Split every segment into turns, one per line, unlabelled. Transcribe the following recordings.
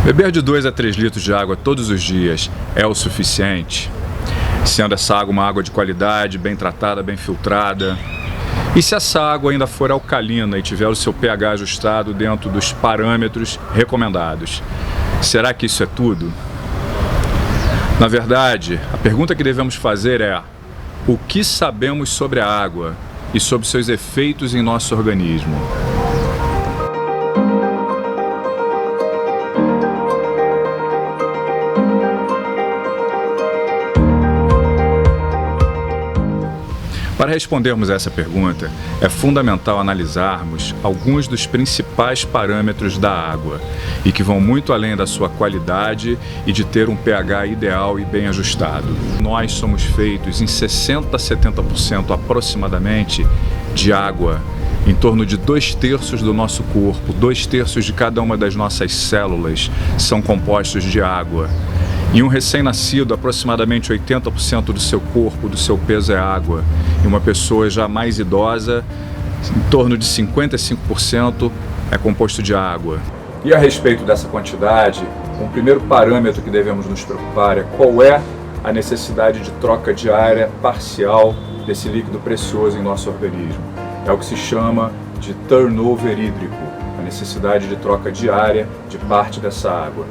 Beber de 2 a 3 litros de água todos os dias é o suficiente? Sendo essa água uma água de qualidade, bem tratada, bem filtrada? E se essa água ainda for alcalina e tiver o seu pH ajustado dentro dos parâmetros recomendados? Será que isso é tudo? Na verdade, a pergunta que devemos fazer é: o que sabemos sobre a água e sobre seus efeitos em nosso organismo? Para respondermos a essa pergunta, é fundamental analisarmos alguns dos principais parâmetros da água e que vão muito além da sua qualidade e de ter um pH ideal e bem ajustado. Nós somos feitos em 60 a 70% aproximadamente de água. Em torno de 2/3 do nosso corpo, 2/3 de cada uma das nossas células são compostos de água. Em um recém-nascido, aproximadamente 80% do seu corpo, do seu peso é água. Em uma pessoa já mais idosa, em torno de 55% é composto de água. E a respeito dessa quantidade, um primeiro parâmetro que devemos nos preocupar é qual é a necessidade de troca diária parcial desse líquido precioso em nosso organismo. É o que se chama de turnover hídrico, a necessidade de troca diária de parte dessa água.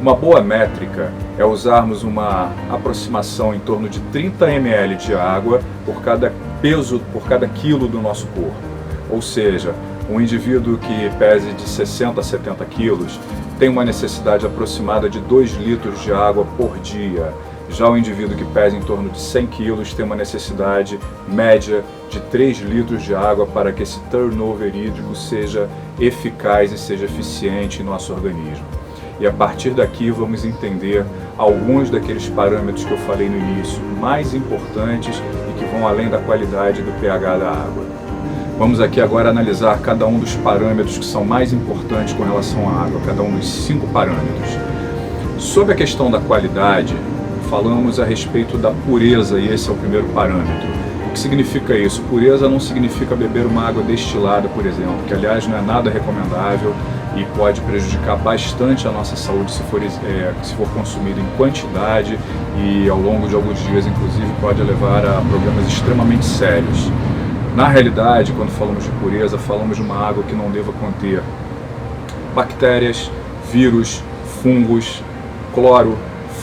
Uma boa métrica é usarmos uma aproximação em torno de 30 ml de água por cada peso, por cada quilo do nosso corpo. Ou seja, um indivíduo que pese de 60 a 70 quilos tem uma necessidade aproximada de 2 litros de água por dia. Já o indivíduo que pesa em torno de 100 quilos tem uma necessidade média de 3 litros de água para que esse turnover hídrico seja eficaz e seja eficiente em nosso organismo. E a partir daqui vamos entender alguns daqueles parâmetros que eu falei no início, mais importantes e que vão além da qualidade do pH da água. Vamos aqui agora analisar cada um dos parâmetros que são mais importantes com relação à água, cada um dos 5 parâmetros. Sobre a questão da qualidade, falamos a respeito da pureza e esse é o primeiro parâmetro. O que significa isso? Pureza não significa beber uma água destilada, por exemplo, que aliás não é nada recomendável e pode prejudicar bastante a nossa saúde se for consumido em quantidade e ao longo de alguns dias, inclusive, pode levar a problemas extremamente sérios. Na realidade, quando falamos de pureza, falamos de uma água que não deva conter bactérias, vírus, fungos, cloro,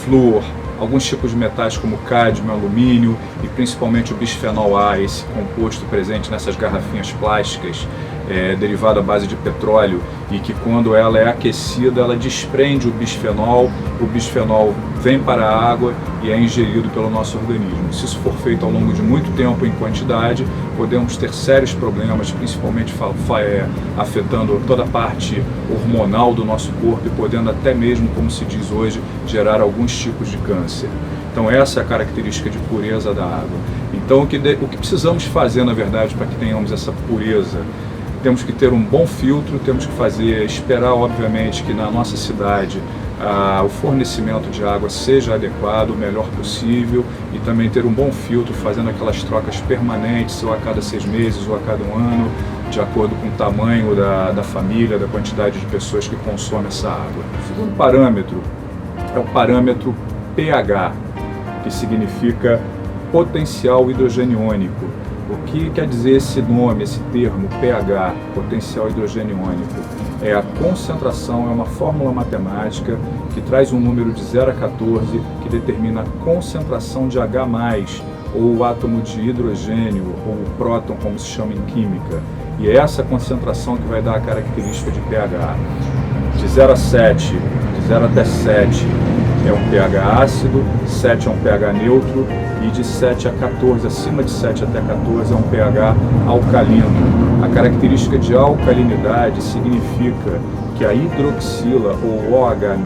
flúor, alguns tipos de metais como cádmio, alumínio e principalmente o bisfenol A, esse composto presente nessas garrafinhas plásticas, derivado à base de petróleo e que quando ela é aquecida ela desprende o bisfenol vem para a água e é ingerido pelo nosso organismo. Se isso for feito ao longo de muito tempo em quantidade, podemos ter sérios problemas, principalmente afetando toda a parte hormonal do nosso corpo e podendo até mesmo, como se diz hoje, gerar alguns tipos de câncer. Então essa é a característica de pureza da água. Então o que precisamos fazer, na verdade, para que tenhamos essa pureza? Temos que ter um bom filtro, temos que esperar, obviamente, que na nossa cidade o fornecimento de água seja adequado, o melhor possível, e também ter um bom filtro, fazendo aquelas trocas permanentes, ou a cada 6 meses, ou a cada 1 ano, de acordo com o tamanho da família, da quantidade de pessoas que consomem essa água. O segundo parâmetro é o parâmetro pH, que significa potencial hidrogeniônico. O que quer dizer esse nome, esse termo, pH, potencial hidrogeniônico? É a concentração, é uma fórmula matemática que traz um número de 0 a 14 que determina a concentração de H+, ou o átomo de hidrogênio, ou o próton, como se chama em química. E é essa concentração que vai dar a característica de pH. De 0 a 7, de 0 até 7 é um pH ácido, 7 é um pH neutro e de 7 a 14, acima de 7 até 14 é um pH alcalino. A característica de alcalinidade significa que a hidroxila ou OH-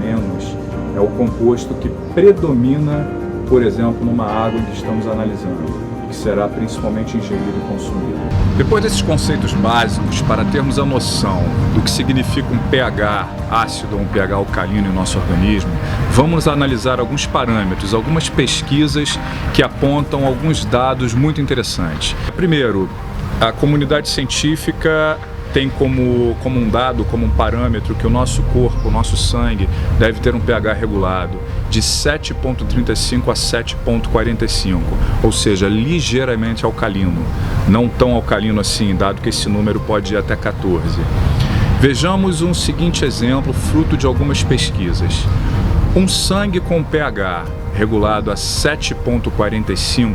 é o composto que predomina, por exemplo, numa água que estamos analisando, que será principalmente ingerido e consumido. Depois desses conceitos básicos, para termos a noção do que significa um pH ácido ou um pH alcalino em nosso organismo, vamos analisar alguns parâmetros, algumas pesquisas que apontam alguns dados muito interessantes. Primeiro, a comunidade científica tem como um dado, como um parâmetro, que o nosso corpo, o nosso sangue, deve ter um pH regulado de 7,35 a 7,45, ou seja, ligeiramente alcalino, não tão alcalino assim, dado que esse número pode ir até 14. Vejamos um seguinte exemplo, fruto de algumas pesquisas. Um sangue com pH regulado a 7,45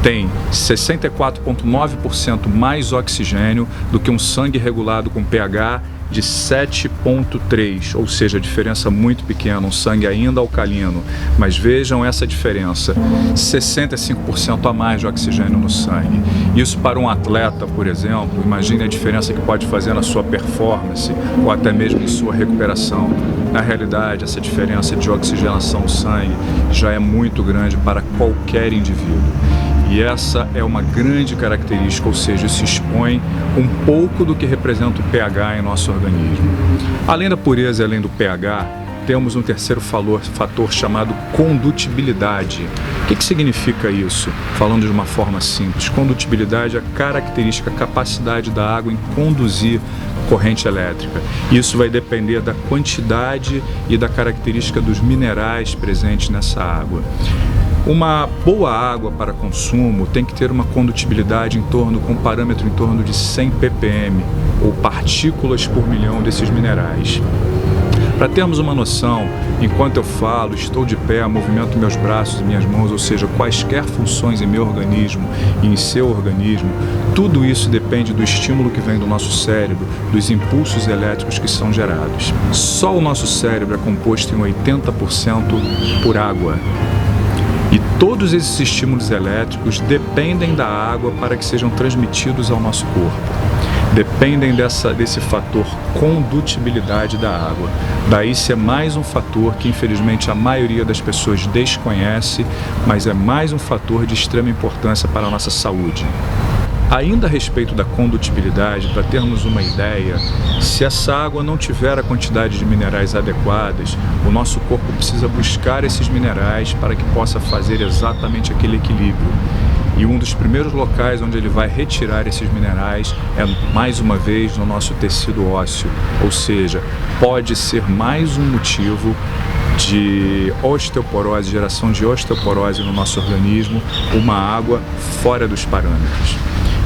tem 64,9% mais oxigênio do que um sangue regulado com pH de 7,3, ou seja, diferença muito pequena, um sangue ainda alcalino, mas vejam essa diferença, 65% a mais de oxigênio no sangue. Isso para um atleta, por exemplo, imagine a diferença que pode fazer na sua performance ou até mesmo em sua recuperação. Na realidade, essa diferença de oxigenação no sangue já é muito grande para qualquer indivíduo. E essa é uma grande característica, ou seja, isso expõe um pouco do que representa o pH em nosso organismo. Além da pureza e além do pH, temos um terceiro fator chamado condutibilidade. O que significa isso? Falando de uma forma simples, condutibilidade é a característica, a capacidade da água em conduzir corrente elétrica. Isso vai depender da quantidade e da característica dos minerais presentes nessa água. Uma boa água para consumo tem que ter uma condutibilidade com um parâmetro em torno de 100 ppm, ou partículas por milhão desses minerais. Para termos uma noção, enquanto eu falo, estou de pé, movimento meus braços e minhas mãos, ou seja, quaisquer funções em meu organismo e em seu organismo, tudo isso depende do estímulo que vem do nosso cérebro, dos impulsos elétricos que são gerados. Só o nosso cérebro é composto em 80% por água. E todos esses estímulos elétricos dependem da água para que sejam transmitidos ao nosso corpo. Dependem desse fator condutibilidade da água. Daí ser mais um fator que infelizmente a maioria das pessoas desconhece, mas é mais um fator de extrema importância para a nossa saúde. Ainda a respeito da condutibilidade, para termos uma ideia, se essa água não tiver a quantidade de minerais adequadas, o nosso corpo precisa buscar esses minerais para que possa fazer exatamente aquele equilíbrio. E um dos primeiros locais onde ele vai retirar esses minerais é, mais uma vez, no nosso tecido ósseo. Ou seja, pode ser mais um motivo de osteoporose, geração de osteoporose no nosso organismo, uma água fora dos parâmetros.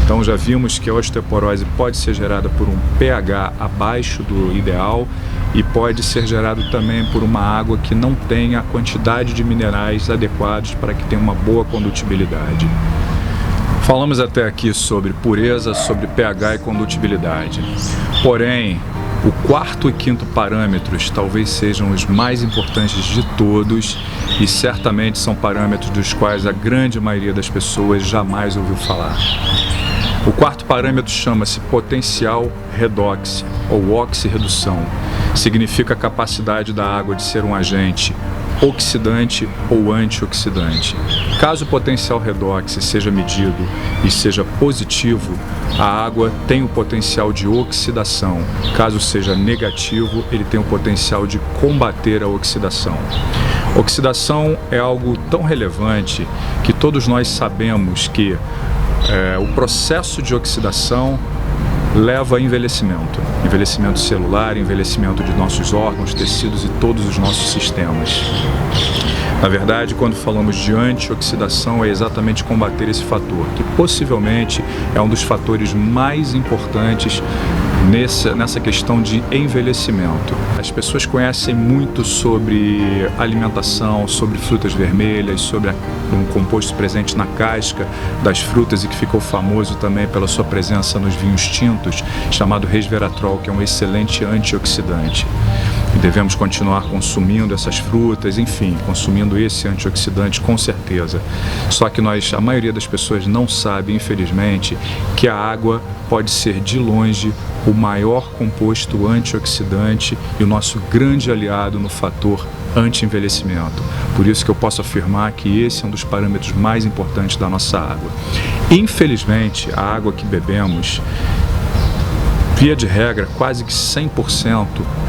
Então já vimos que a osteoporose pode ser gerada por um pH abaixo do ideal e pode ser gerado também por uma água que não tenha a quantidade de minerais adequados para que tenha uma boa condutibilidade. Falamos até aqui sobre pureza, sobre pH e condutibilidade. Porém, o quarto e quinto parâmetros talvez sejam os mais importantes de todos e certamente são parâmetros dos quais a grande maioria das pessoas jamais ouviu falar. O quarto parâmetro chama-se potencial redox ou oxirredução. Significa a capacidade da água de ser um agente oxidante ou antioxidante. Caso o potencial redox seja medido e seja positivo, a água tem o potencial de oxidação. Caso seja negativo, ele tem o potencial de combater a oxidação. Oxidação é algo tão relevante que todos nós sabemos que o processo de oxidação leva a envelhecimento celular, envelhecimento de nossos órgãos, tecidos e todos os nossos sistemas. Na verdade, quando falamos de antioxidação, é exatamente combater esse fator, que possivelmente é um dos fatores mais importantes nessa questão de envelhecimento. As pessoas conhecem muito sobre alimentação, sobre frutas vermelhas, sobre um composto presente na casca das frutas e que ficou famoso também pela sua presença nos vinhos tintos, chamado resveratrol, que é um excelente antioxidante. E devemos continuar consumindo essas frutas, enfim, consumindo esse antioxidante com certeza. Só que a maioria das pessoas não sabe, infelizmente, que a água pode ser de longe o maior composto antioxidante e o nosso grande aliado no fator anti-envelhecimento. Por isso que eu posso afirmar que esse é um dos parâmetros mais importantes da nossa água. Infelizmente, a água que bebemos, via de regra, quase que 100%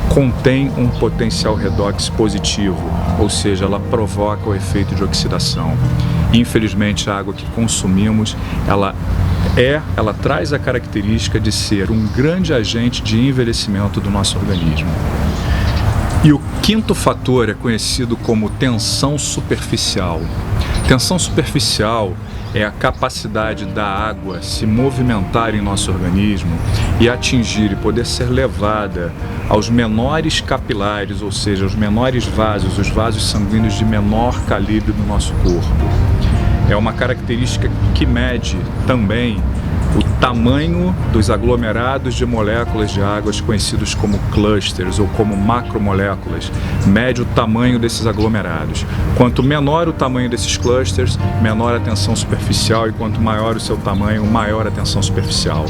contém um potencial redox positivo, ou seja, ela provoca o efeito de oxidação. Infelizmente, a água que consumimos, ela ela traz a característica de ser um grande agente de envelhecimento do nosso organismo. E o quinto fator é conhecido como tensão superficial. Tensão superficial é a capacidade da água se movimentar em nosso organismo e atingir e poder ser levada aos menores capilares, ou seja, aos menores vasos, os vasos sanguíneos de menor calibre do nosso corpo. É uma característica que mede também o tamanho dos aglomerados de moléculas de águas conhecidos como clusters ou como macromoléculas. Mede o tamanho desses aglomerados. Quanto menor o tamanho desses clusters, menor a tensão superficial, e quanto maior o seu tamanho, maior a tensão superficial.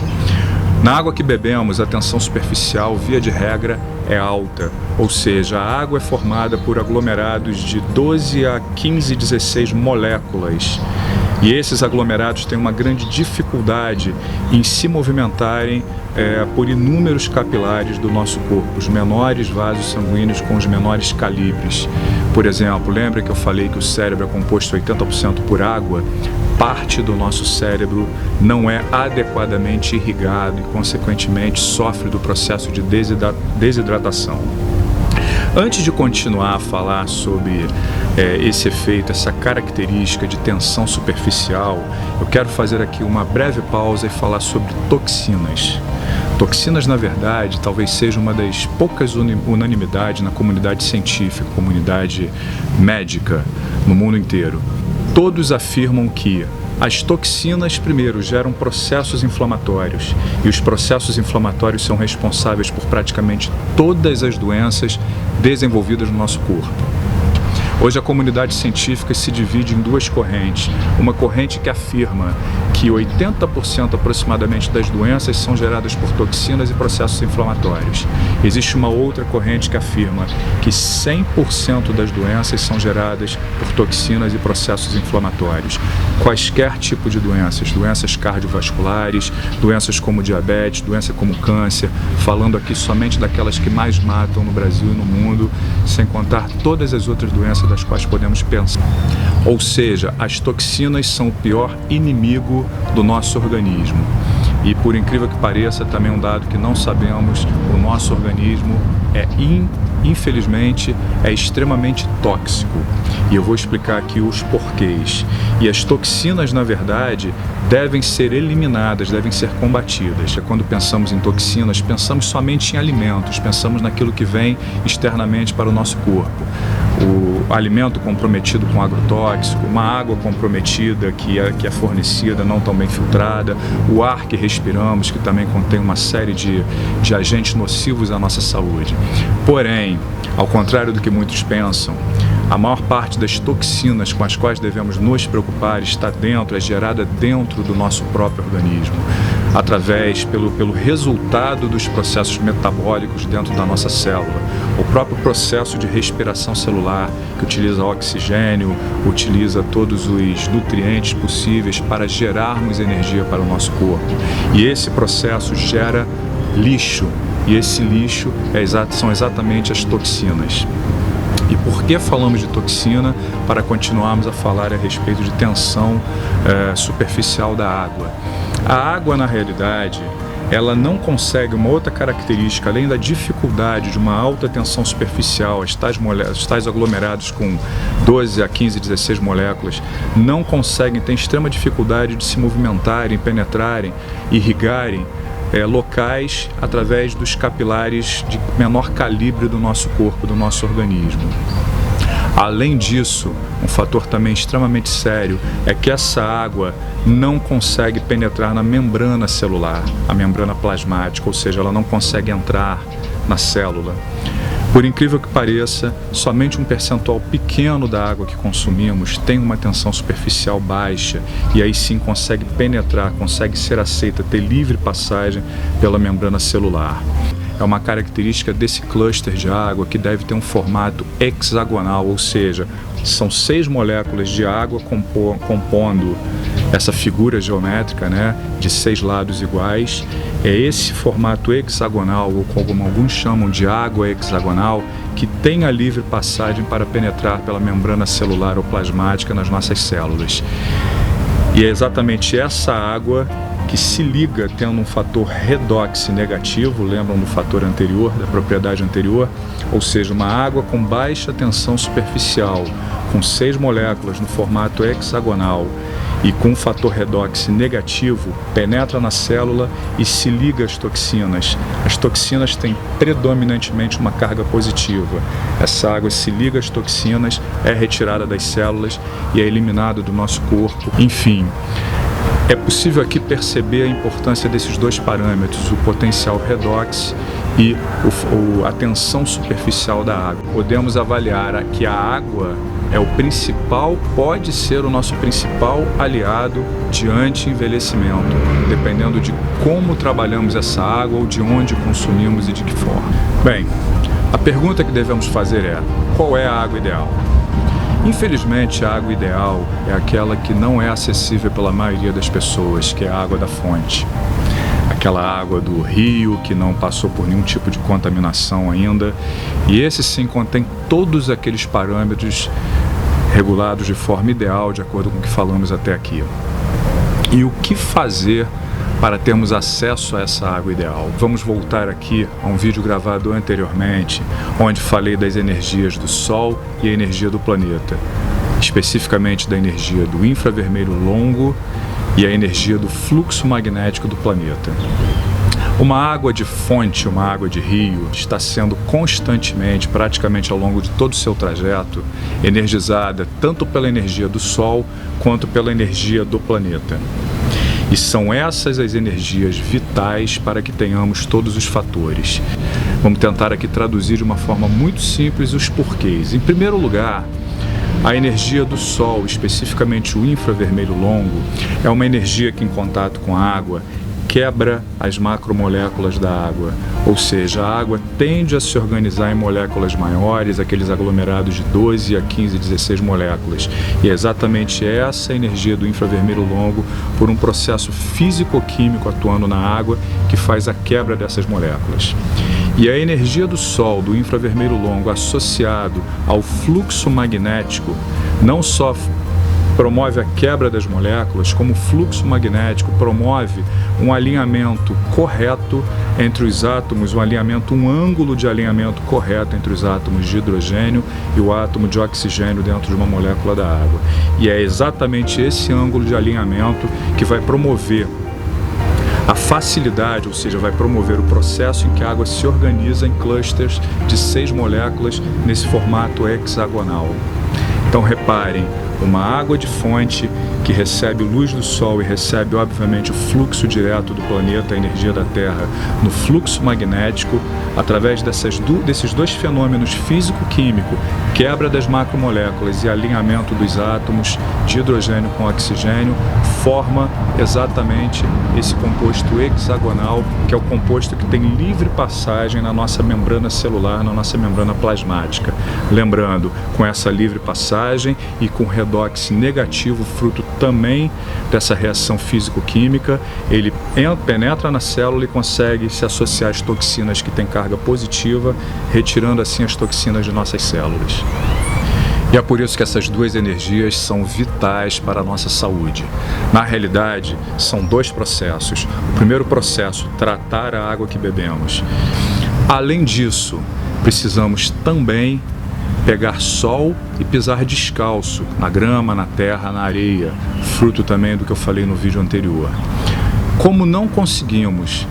Na água que bebemos, a tensão superficial, via de regra, é alta, ou seja, a água é formada por aglomerados de 12 a 15, 16 moléculas. E esses aglomerados têm uma grande dificuldade em se movimentarem por inúmeros capilares do nosso corpo, os menores vasos sanguíneos com os menores calibres. Por exemplo, lembra que eu falei que o cérebro é composto 80% por água? Parte do nosso cérebro não é adequadamente irrigado e, consequentemente, sofre do processo de desidratação. Antes de continuar a falar sobre esse efeito, essa característica de tensão superficial, eu quero fazer aqui uma breve pausa e falar sobre toxinas. Toxinas, na verdade, talvez seja uma das poucas unanimidades na comunidade científica, comunidade médica no mundo inteiro. Todos afirmam que as toxinas, primeiro, geram processos inflamatórios, e os processos inflamatórios são responsáveis por praticamente todas as doenças desenvolvidas no nosso corpo. Hoje a comunidade científica se divide em duas correntes. Uma corrente que afirma que 80% aproximadamente das doenças são geradas por toxinas e processos inflamatórios. Existe uma outra corrente que afirma que 100% das doenças são geradas por toxinas e processos inflamatórios. Quaisquer tipo de doenças, doenças cardiovasculares, doenças como diabetes, doença como câncer, falando aqui somente daquelas que mais matam no Brasil e no mundo, sem contar todas as outras doenças das quais podemos pensar. Ou seja, as toxinas são o pior inimigo do nosso organismo. E por incrível que pareça, também um dado que não sabemos, o nosso organismo infelizmente, é extremamente tóxico. E eu vou explicar aqui os porquês. E as toxinas, na verdade, devem ser eliminadas, devem ser combatidas. Quando pensamos em toxinas, pensamos somente em alimentos, pensamos naquilo que vem externamente para o nosso corpo. O alimento comprometido com agrotóxico, uma água comprometida que é fornecida, não tão bem filtrada, o ar que respiramos, que também contém uma série de agentes nocivos à nossa saúde. Porém, ao contrário do que muitos pensam, a maior parte das toxinas com as quais devemos nos preocupar está é gerada dentro do nosso próprio organismo, pelo resultado dos processos metabólicos dentro da nossa célula. O próprio processo de respiração celular, que utiliza oxigênio, utiliza todos os nutrientes possíveis para gerarmos energia para o nosso corpo. E esse processo gera lixo, e esse lixo são exatamente as toxinas. E por que falamos de toxina? Para continuarmos a falar a respeito de tensão superficial da água. A água, na realidade, ela não consegue uma outra característica, além da dificuldade de uma alta tensão superficial, os tais aglomerados com 12 a 15, 16 moléculas, não conseguem, têm extrema dificuldade de se movimentarem, penetrarem, irrigarem locais através dos capilares de menor calibre do nosso corpo, do nosso organismo. Além disso, um fator também extremamente sério é que essa água não consegue penetrar na membrana celular, a membrana plasmática, ou seja, ela não consegue entrar na célula. Por incrível que pareça, somente um percentual pequeno da água que consumimos tem uma tensão superficial baixa e aí sim consegue penetrar, consegue ser aceita, ter livre passagem pela membrana celular. É uma característica desse cluster de água que deve ter um formato hexagonal, ou seja, são 6 moléculas de água compondo essa figura geométrica, de 6 lados iguais. É esse formato hexagonal, ou como alguns chamam de água hexagonal, que tem a livre passagem para penetrar pela membrana celular ou plasmática nas nossas células. E é exatamente essa água que se liga tendo um fator redox negativo, lembram do fator anterior, da propriedade anterior, ou seja, uma água com baixa tensão superficial, com 6 moléculas no formato hexagonal e com um fator redox negativo, penetra na célula e se liga às toxinas. As toxinas têm predominantemente uma carga positiva. Essa água se liga às toxinas, é retirada das células e é eliminada do nosso corpo. Enfim, é possível aqui perceber a importância desses dois parâmetros, o potencial redox e a tensão superficial da água. Podemos avaliar que a água pode ser o nosso principal aliado de anti-envelhecimento, dependendo de como trabalhamos essa água ou de onde consumimos e de que forma. Bem, a pergunta que devemos fazer é: qual é a água ideal? Infelizmente, a água ideal é aquela que não é acessível pela maioria das pessoas, que é a água da fonte. Aquela água do rio que não passou por nenhum tipo de contaminação ainda. E esse sim contém todos aqueles parâmetros regulados de forma ideal, de acordo com o que falamos até aqui. E o que fazer para termos acesso a essa água ideal? Vamos voltar aqui a um vídeo gravado anteriormente, onde falei das energias do Sol e a energia do planeta, especificamente da energia do infravermelho longo e a energia do fluxo magnético do planeta. Uma água de fonte, uma água de rio, está sendo constantemente, praticamente ao longo de todo o seu trajeto, energizada tanto pela energia do Sol quanto pela energia do planeta. E são essas as energias vitais para que tenhamos todos os fatores. Vamos tentar aqui traduzir de uma forma muito simples os porquês. Em primeiro lugar, a energia do Sol, especificamente o infravermelho longo, é uma energia que, em contato com a água, quebra as macromoléculas da água, ou seja, a água tende a se organizar em moléculas maiores, aqueles aglomerados de 12 a 15, 16 moléculas. E é exatamente essa energia do infravermelho longo, por um processo físico-químico atuando na água, que faz a quebra dessas moléculas. E a energia do Sol, do infravermelho longo, associado ao fluxo magnético, não só promove a quebra das moléculas, como o fluxo magnético promove um alinhamento correto entre os átomos, um ângulo de alinhamento correto entre os átomos de hidrogênio e o átomo de oxigênio dentro de uma molécula da água. E é exatamente esse ângulo de alinhamento que vai promover a facilidade, ou seja, vai promover o processo em que a água se organiza em clusters de 6 moléculas nesse formato hexagonal. Então reparem, uma água de fonte que recebe luz do Sol e recebe, obviamente, o fluxo direto do planeta, a energia da Terra, no fluxo magnético, através desses dois fenômenos físico-químico, quebra das macromoléculas e alinhamento dos átomos de hidrogênio com oxigênio, forma exatamente esse composto hexagonal, que é o composto que tem livre passagem na nossa membrana celular, na nossa membrana plasmática. Lembrando, com essa livre passagem e com redox negativo, fruto também dessa reação físico-química, ele penetra na célula e consegue se associar às toxinas que têm carga positiva, retirando assim as toxinas de nossas células. E é por isso que essas duas energias são vitais para a nossa saúde. Na realidade, são dois processos. O primeiro processo, tratar a água que bebemos. Além disso, precisamos também pegar sol e pisar descalço, na grama, na terra, na areia, fruto também do que eu falei no vídeo anterior. Como não conseguimos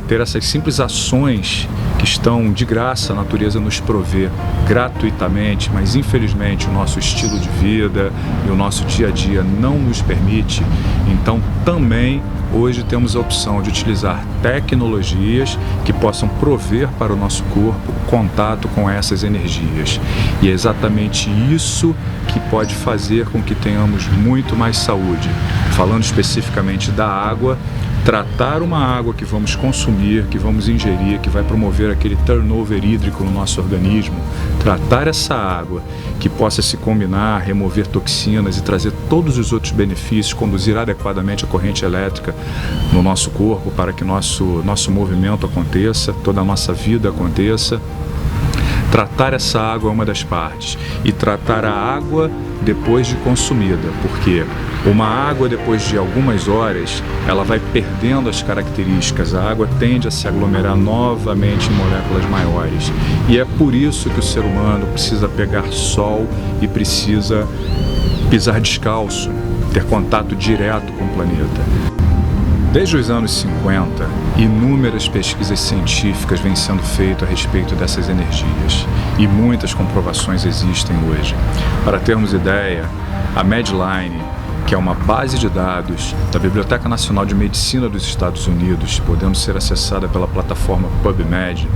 ter essas simples ações que estão de graça, a natureza nos provê gratuitamente, mas infelizmente o nosso estilo de vida e o nosso dia a dia não nos permite, então também hoje temos a opção de utilizar tecnologias que possam prover para o nosso corpo contato com essas energias. E é exatamente isso que pode fazer com que tenhamos muito mais saúde. Falando especificamente da água, tratar uma água que vamos consumir, que vamos ingerir, que vai promover aquele turnover hídrico no nosso organismo, tratar essa água que possa se combinar, remover toxinas e trazer todos os outros benefícios, conduzir adequadamente a corrente elétrica no nosso corpo para que nosso movimento aconteça, toda a nossa vida aconteça. Tratar essa água é uma das partes, e tratar a água depois de consumida, porque uma água, depois de algumas horas, ela vai perdendo as características, a água tende a se aglomerar novamente em moléculas maiores. E é por isso que o ser humano precisa pegar sol e precisa pisar descalço, ter contato direto com o planeta. Desde os anos 50, inúmeras pesquisas científicas vêm sendo feitas a respeito dessas energias e muitas comprovações existem hoje. Para termos ideia, a Medline, que é uma base de dados da Biblioteca Nacional de Medicina dos Estados Unidos, podendo ser acessada pela plataforma PubMed,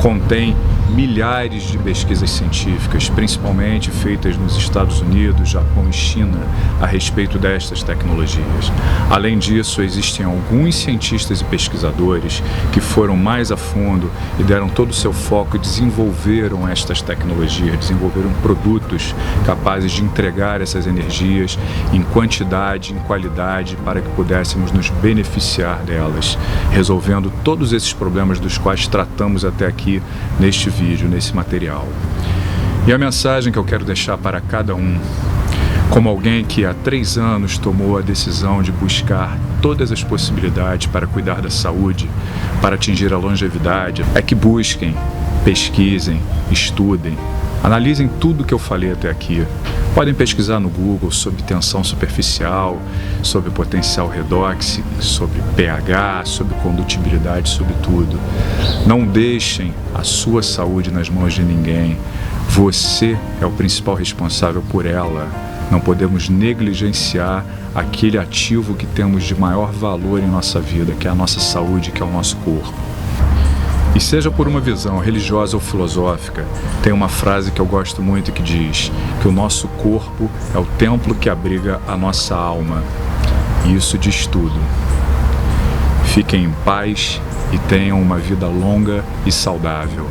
contém milhares de pesquisas científicas, principalmente feitas nos Estados Unidos, Japão e China, a respeito destas tecnologias. Além disso, existem alguns cientistas e pesquisadores que foram mais a fundo e deram todo o seu foco e desenvolveram estas tecnologias, desenvolveram produtos capazes de entregar essas energias em quantidade, em qualidade, para que pudéssemos nos beneficiar delas, resolvendo todos esses problemas dos quais tratamos até aqui neste vídeo, nesse material. E a mensagem que eu quero deixar para cada um, como alguém que há 3 anos tomou a decisão de buscar todas as possibilidades para cuidar da saúde, para atingir a longevidade, é que busquem, pesquisem, estudem, analisem tudo que eu falei até aqui. Podem pesquisar no Google sobre tensão superficial, sobre potencial redox, sobre pH, sobre condutibilidade, sobre tudo. Não deixem a sua saúde nas mãos de ninguém. Você é o principal responsável por ela. Não podemos negligenciar aquele ativo que temos de maior valor em nossa vida, que é a nossa saúde, que é o nosso corpo. E seja por uma visão religiosa ou filosófica, tem uma frase que eu gosto muito que diz que o nosso corpo é o templo que abriga a nossa alma. E isso diz tudo. Fiquem em paz e tenham uma vida longa e saudável.